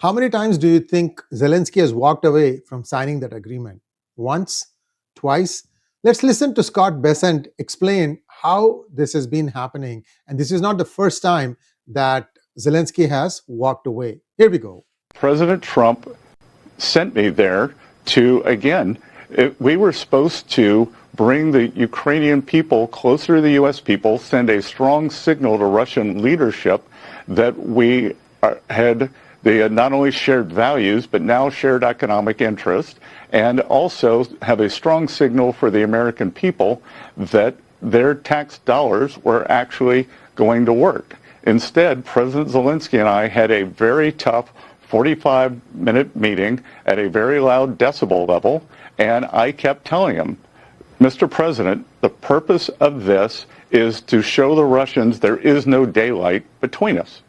How many times do you think Zelensky has walked away from signing that agreement? Once? Twice? Let's listen to Scott Bessent explain how this has been happening. And this is not the first time that Zelensky has walked away. Here we go. President Trump sent me there to, again, we were supposed to bring the Ukrainian people closer to the U.S. people, send a strong signal to Russian leadership that we they had not only shared values, but now shared economic interest, and also have a strong signal for the American people that their tax dollars were actually going to work. Instead, President Zelensky and I had a very tough 45-minute meeting at a very loud decibel level, and I kept telling him, Mr. President, the purpose of this is to show the Russians there is no daylight between us.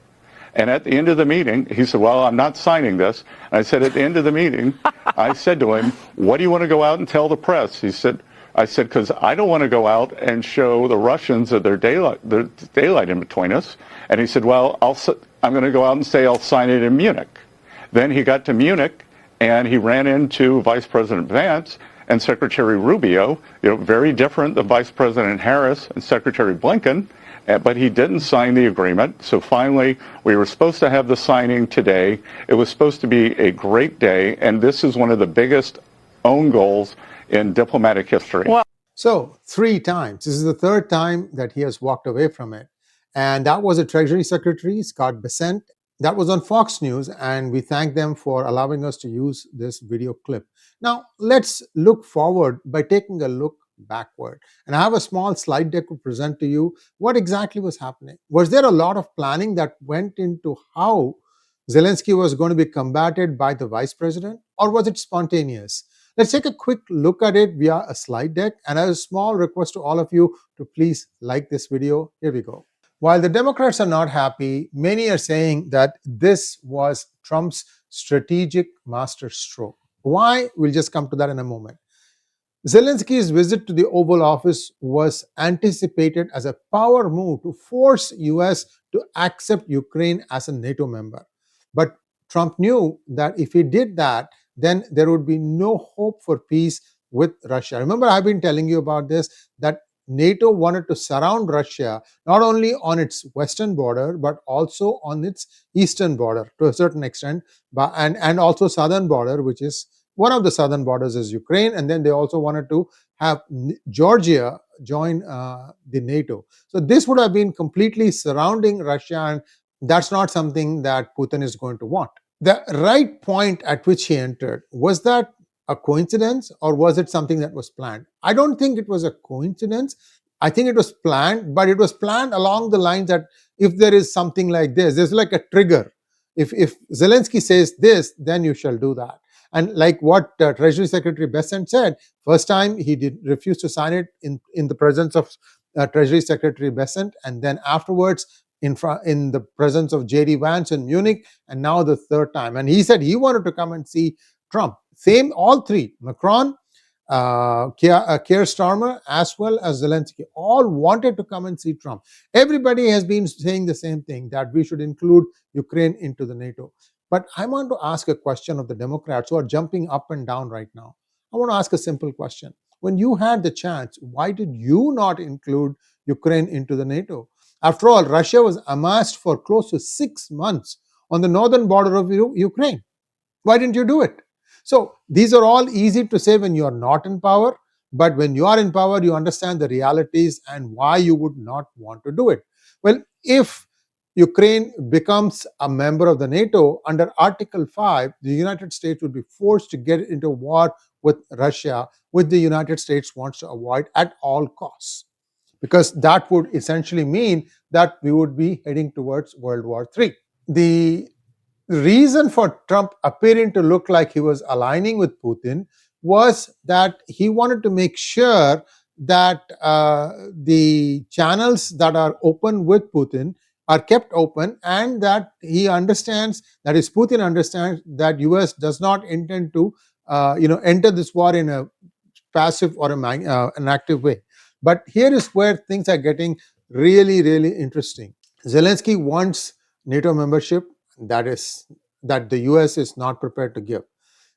And at the end of the meeting, he said, well, I'm not signing this. And I said, at the end of the meeting, I said to him, what do you want to go out and tell the press? I said, because I don't want to go out and show the Russians that there's daylight in between us. And he said, well, I'm going to go out and say I'll sign it in Munich. Then he got to Munich, and he ran into Vice President Vance and Secretary Rubio, very different than Vice President Harris and Secretary Blinken, but he didn't sign the agreement. So finally, we were supposed to have the signing today. It was supposed to be a great day, and this is one of the biggest own goals in diplomatic history. Well, so 3 times. This is the 3rd time that he has walked away from it. And that was the Treasury Secretary, Scott Bessent. That was on Fox News, and we thank them for allowing us to use this video clip. Now, let's look forward by taking a look backward. And I have a small slide deck to present to you what exactly was happening. Was there a lot of planning that went into how Zelensky was going to be combated by the vice president, or was it spontaneous? Let's take a quick look at it via a slide deck, and as a small request to all of you to please like this video. Here we go. While the Democrats are not happy, many are saying that this was Trump's strategic masterstroke. Why? We'll just come to that in a moment. Zelensky's visit to the Oval Office was anticipated as a power move to force US to accept Ukraine as a NATO member. But Trump knew that if he did that, then there would be no hope for peace with Russia. Remember, I've been telling you about this, that NATO wanted to surround Russia not only on its western border, but also on its eastern border to a certain extent, and also southern border, which is one of the southern borders is Ukraine. And then they also wanted to have Georgia join the NATO. So this would have been completely surrounding Russia, and that's not something that Putin is going to want. The right point at which he entered, was that a coincidence, or was it something that was planned? I don't think it was a coincidence. I think it was planned, but it was planned along the lines that if there is something like this, there's like a trigger. If Zelensky says this, then you shall do that. And like what Treasury Secretary Bessent said, first time he did refuse to sign it in the presence of Treasury Secretary Bessent, and then afterwards in the presence of J.D. Vance in Munich, and now the 3rd time. And he said he wanted to come and see Trump. Same, all 3, Macron, Keir Starmer, as well as Zelensky, all wanted to come and see Trump. Everybody has been saying the same thing, that we should include Ukraine into the NATO. But I want to ask a question of the Democrats who are jumping up and down right now. I want to ask a simple question. When you had the chance, why did you not include Ukraine into the NATO? After all, Russia was amassed for close to 6 months on the northern border of Ukraine. Why didn't you do it? So these are all easy to say when you are not in power, but when you are in power, you understand the realities and why you would not want to do it. Well, if Ukraine becomes a member of the NATO, under Article 5, the United States would be forced to get into war with Russia, which the United States wants to avoid at all costs, because that would essentially mean that we would be heading towards World War III. The reason for Trump appearing to look like he was aligning with Putin was that he wanted to make sure that the channels that are open with Putin are kept open, and that he understands, that is, Putin understands that US does not intend to enter this war in a passive or an active way. But here is where things are getting really, really interesting. Zelensky wants NATO membership. That is that the US is not prepared to give.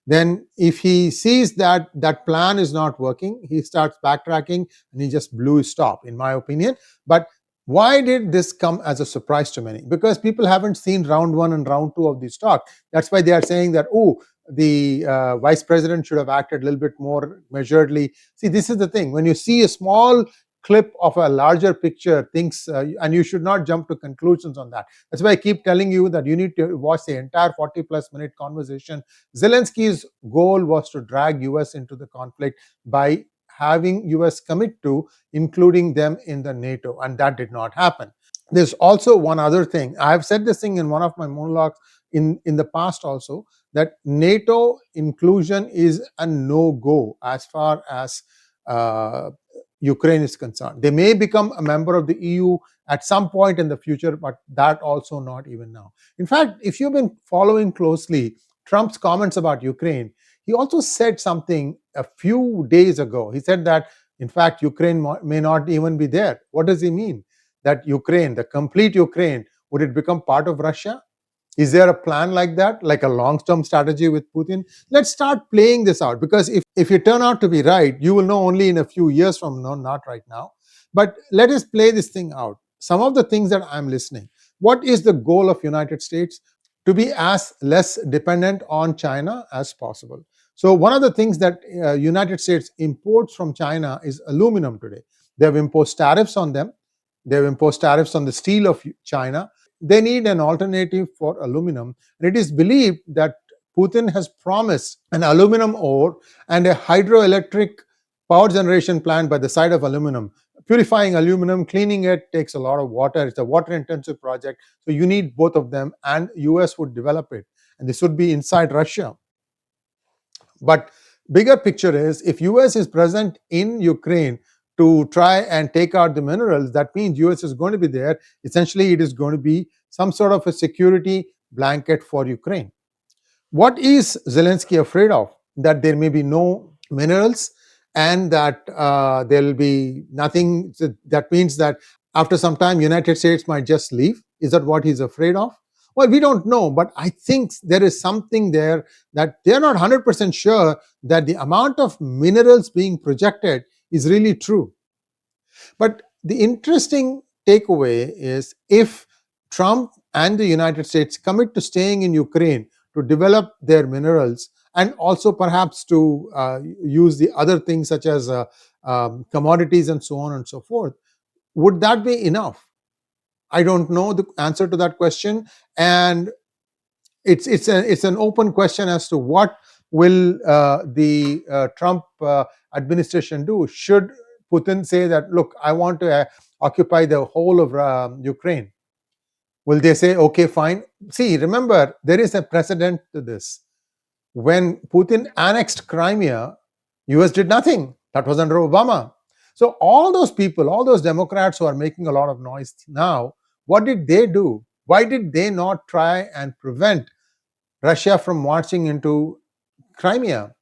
Then if he sees that that plan is not working, he starts backtracking and he just blew his top, in my opinion. But why did this come as a surprise to many? Because people haven't seen round one and round two of these talks. That's why they are saying that, oh, the vice president should have acted a little bit more measuredly. See, this is the thing. When you see a small clip of a larger picture, things, and you should not jump to conclusions on that. That's why I keep telling you that you need to watch the entire 40 plus minute conversation. Zelensky's goal was to drag US into the conflict by having US commit to including them in the NATO, and that did not happen. There's also one other thing. I've said this thing in one of my monologues in the past also, that NATO inclusion is a no-go as far as Ukraine is concerned. They may become a member of the EU at some point in the future, but that also not even now. In fact, if you've been following closely Trump's comments about Ukraine, he also said something a few days ago. He said that, in fact, Ukraine may not even be there. What does he mean? That Ukraine, the complete Ukraine, would it become part of Russia? Is there a plan like that, like a long-term strategy with Putin? Let's start playing this out, because if you turn out to be right, you will know only in a few years from now, not right now. But let us play this thing out. Some of the things that I'm listening. What is the goal of United States? To be as less dependent on China as possible. So one of the things that United States imports from China is aluminum today. They have imposed tariffs on them. They have imposed tariffs on the steel of China. They need an alternative for aluminum. And it is believed that Putin has promised an aluminum ore and a hydroelectric power generation plant by the side of aluminum. Purifying aluminum, cleaning it takes a lot of water. It's a water-intensive project. So you need both of them, and US would develop it. And this would be inside Russia. But bigger picture is, if US is present in Ukraine to try and take out the minerals, that means US is going to be there. Essentially, it is going to be some sort of a security blanket for Ukraine. What is Zelensky afraid of? That there may be no minerals and that there will be nothing. That means that after some time, United States might just leave. Is that what he's afraid of? Well, we don't know, but I think there is something there that they're not 100% sure that the amount of minerals being projected is really true. But the interesting takeaway is, if Trump and the United States commit to staying in Ukraine to develop their minerals, and also perhaps to use the other things such as commodities and so on and so forth, would that be enough? I don't know the answer to that question, and it's an open question as to what will the Trump administration do. Should Putin say that, look, I want to occupy the whole of Ukraine? Will they say, okay, fine? See, remember, there is a precedent to this. When Putin annexed Crimea, US did nothing. That was under Obama. So all those people, all those Democrats who are making a lot of noise now, what did they do? Why did they not try and prevent Russia from marching into Crimea?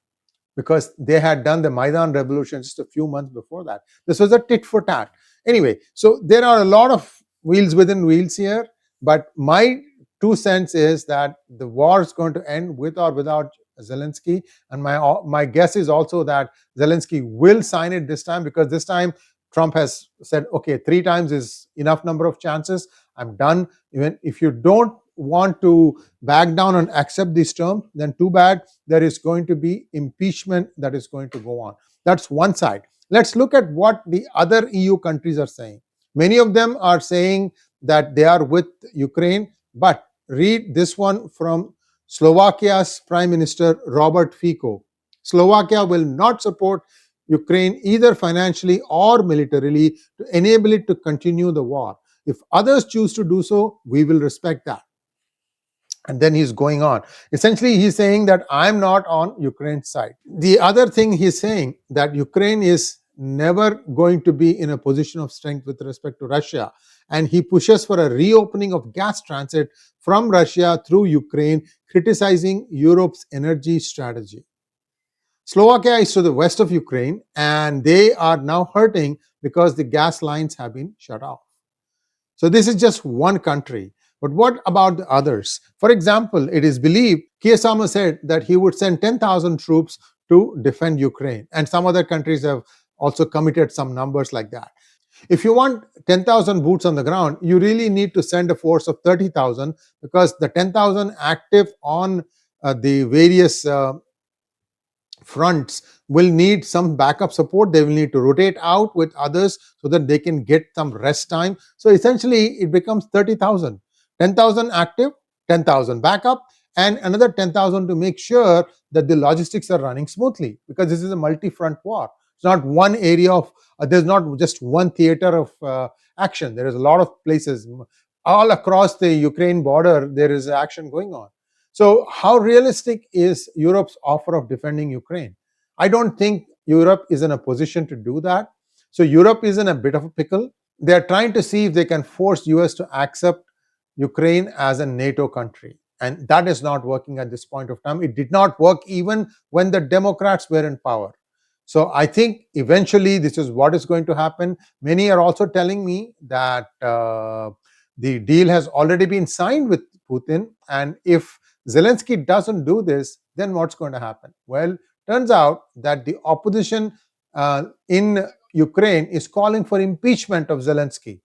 Because they had done the Maidan revolution just a few months before that. This was a tit for tat. Anyway, so there are a lot of wheels within wheels here, but my 2 cents is that the war is going to end with or without Zelensky, and my guess is also that Zelensky will sign it this time, because this time Trump has said, okay, 3 times is enough number of chances. I'm done. Even if you don't want to back down and accept this term, then too bad. There is going to be impeachment that is going to go on. That's one side. Let's look at what the other EU countries are saying. Many of them are saying that they are with Ukraine, but read this one from Slovakia's Prime Minister Robert Fico. Slovakia will not support Ukraine either financially or militarily to enable it to continue the war. If others choose to do so, we will respect that. And then he's going on. Essentially, he's saying that I'm not on Ukraine's side. The other thing he's saying, that Ukraine is never going to be in a position of strength with respect to Russia. And he pushes for a reopening of gas transit from Russia through Ukraine, criticizing Europe's energy strategy. Slovakia is to the west of Ukraine, and they are now hurting because the gas lines have been shut off. So this is just one country. But what about the others? For example, it is believed Ksama said that he would send 10,000 troops to defend Ukraine, and some other countries have also committed some numbers like that. If you want 10,000 boots on the ground, you really need to send a force of 30,000, because the 10,000 active on the various fronts will need some backup support. They will need to rotate out with others so that they can get some rest time. So essentially, it becomes 30,000. 10,000 active, 10,000 backup, and another 10,000 to make sure that the logistics are running smoothly, because this is a multi-front war. It's not one area of, there's not just one theater of action. There is a lot of places. All across the Ukraine border, there is action going on. So how realistic is Europe's offer of defending Ukraine? I don't think Europe is in a position to do that. So Europe is in a bit of a pickle. They are trying to see if they can force US to accept Ukraine as a NATO country. And that is not working at this point of time. It did not work even when the Democrats were in power. So I think eventually this is what is going to happen. Many are also telling me that the deal has already been signed with Putin. And if Zelensky doesn't do this, then what's going to happen? Well, turns out that the opposition in Ukraine is calling for impeachment of Zelensky.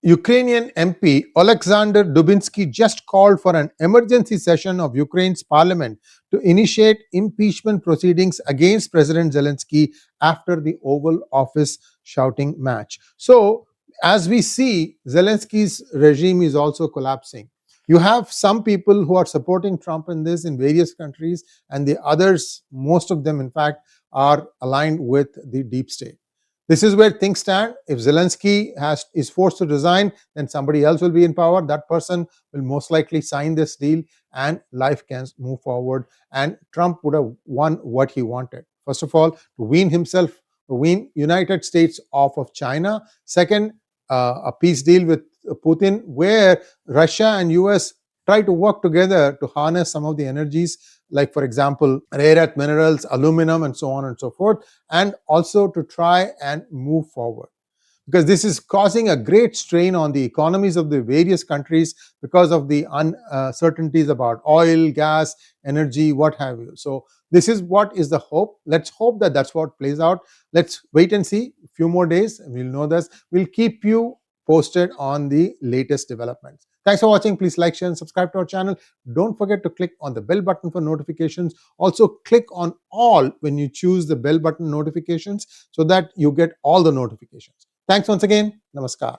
Ukrainian MP Alexander Dubinsky just called for an emergency session of Ukraine's parliament to initiate impeachment proceedings against President Zelensky after the Oval Office shouting match. So, as we see, Zelensky's regime is also collapsing. You have some people who are supporting Trump in this in various countries, and the others, most of them, in fact, are aligned with the deep state. This is where things stand. If Zelensky is forced to resign, then somebody else will be in power. That person will most likely sign this deal, and life can move forward. And Trump would have won what he wanted. First of all, to wean United States off of China. Second, a peace deal with Putin, where Russia and US try to work together to harness some of the energies, like, for example, rare earth minerals, aluminum, and so on and so forth, and also to try and move forward. Because this is causing a great strain on the economies of the various countries because of the uncertainties about oil, gas, energy, what have you. So this is what is the hope. Let's hope that that's what plays out. Let's wait and see. A few more days, we'll know this. We'll keep you posted on the latest developments. Thanks for watching. Please like, share, and subscribe to our channel. Don't forget to click on the bell button for notifications. Also, click on all when you choose the bell button notifications so that you get all the notifications. Thanks once again. Namaskar.